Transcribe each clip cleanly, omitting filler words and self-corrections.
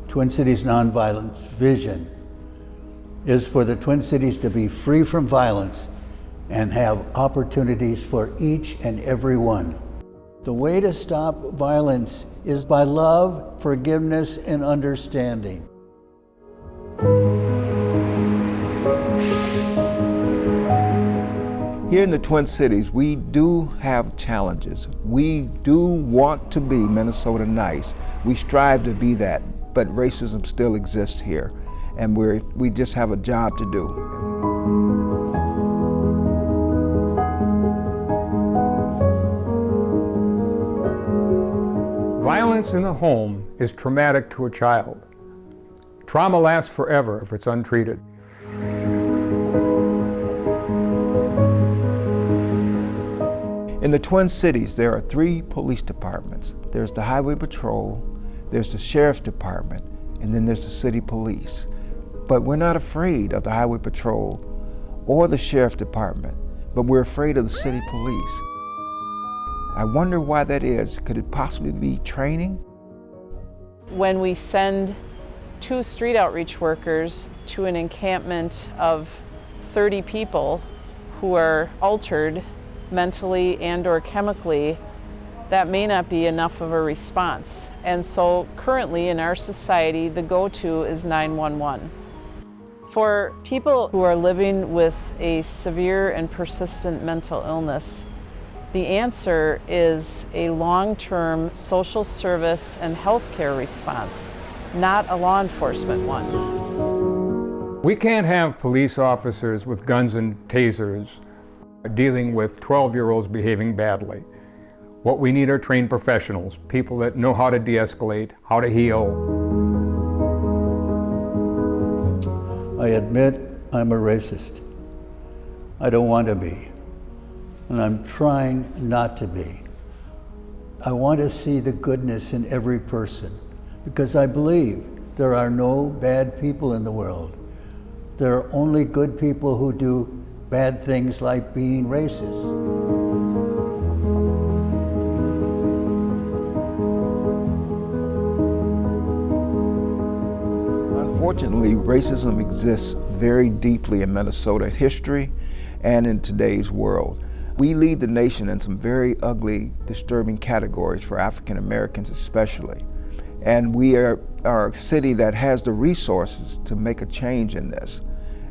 Twin Cities Nonviolence vision is for the Twin Cities to be free from violence and have opportunities for each and every one. The way to stop violence is by love, forgiveness, and understanding. Here in the Twin Cities, we do have challenges. We do want to be Minnesota nice. We strive to be that, but racism still exists here, and we just have a job to do. Violence in the home is traumatic to a child. Trauma lasts forever if it's untreated. In the Twin Cities, there are 3 police departments. There's the Highway Patrol, there's the Sheriff's Department, and then there's the City Police. But we're not afraid of the Highway Patrol or the Sheriff's Department, but we're afraid of the City Police. I wonder why that is. Could it possibly be training? When we send 2 street outreach workers to an encampment of 30 people who are altered mentally and/or chemically, that may not be enough of a response. And so currently in our society, the go-to is 911. For people who are living with a severe and persistent mental illness, the answer is a long-term social service and healthcare response, not a law enforcement one. We can't have police officers with guns and tasers dealing with 12-year-olds behaving badly. What we need are trained professionals, people that know how to de-escalate, how to heal. I admit I'm a racist. I don't want to be, and I'm trying not to be. I want to see the goodness in every person, because I believe there are no bad people in the world. There are only good people who do bad things like being racist. Unfortunately, racism exists very deeply in Minnesota history and in today's world. We lead the nation in some very ugly, disturbing categories for African Americans especially. And we are a city that has the resources to make a change in this.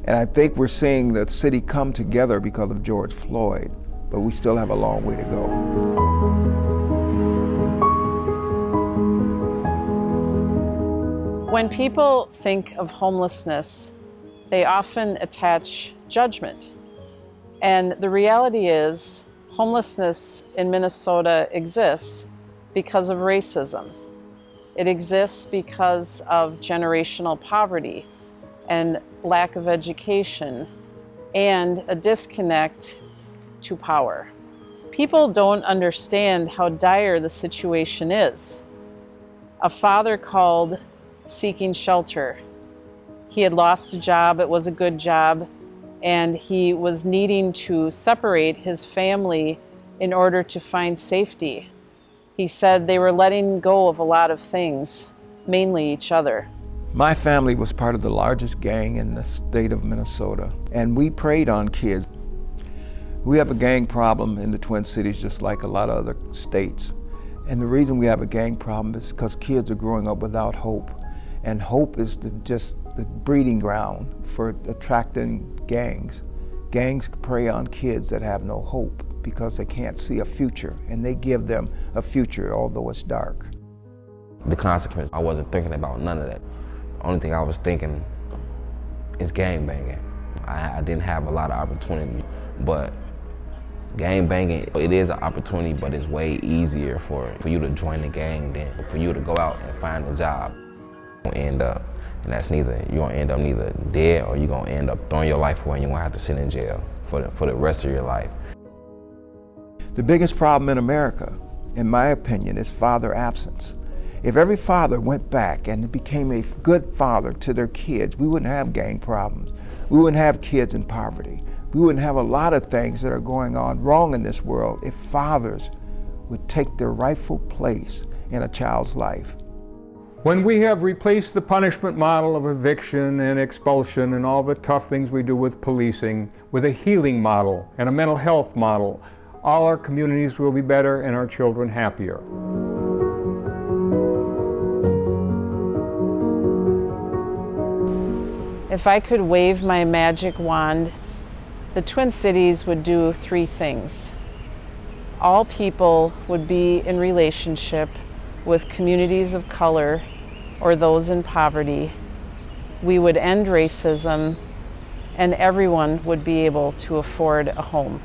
And I think we're seeing the city come together because of George Floyd, but we still have a long way to go. When people think of homelessness, they often attach judgment. And the reality is, homelessness in Minnesota exists because of racism. It exists because of generational poverty and lack of education and a disconnect to power. People don't understand how dire the situation is. A father called seeking shelter. He had lost a job, it was a good job, and he was needing to separate his family in order to find safety. He said they were letting go of a lot of things, mainly each other. My family was part of the largest gang in the state of Minnesota, and we preyed on kids. We have a gang problem in the Twin Cities just like a lot of other states. And the reason we have a gang problem is because kids are growing up without hope. And hope is just the breeding ground for attracting gangs. Gangs prey on kids that have no hope because they can't see a future, and they give them a future although it's dark. The consequence, I wasn't thinking about none of that. The only thing I was thinking is gang banging. I didn't have a lot of opportunity, but gang banging, it is an opportunity, but it's way easier for you to join the gang than for you to go out and find a job. End up, and that's you're gonna end up neither dead or you're gonna end up throwing your life away and you're gonna have to sit in jail for the rest of your life. The biggest problem in America, in my opinion, is father absence. If every father went back and became a good father to their kids, we wouldn't have gang problems. We wouldn't have kids in poverty. We wouldn't have a lot of things that are going on wrong in this world if fathers would take their rightful place in a child's life. When we have replaced the punishment model of eviction and expulsion and all the tough things we do with policing with a healing model and a mental health model, all our communities will be better and our children happier. If I could wave my magic wand, the Twin Cities would do 3 things. All people would be in relationship with communities of color or those in poverty. We would end racism, and everyone would be able to afford a home.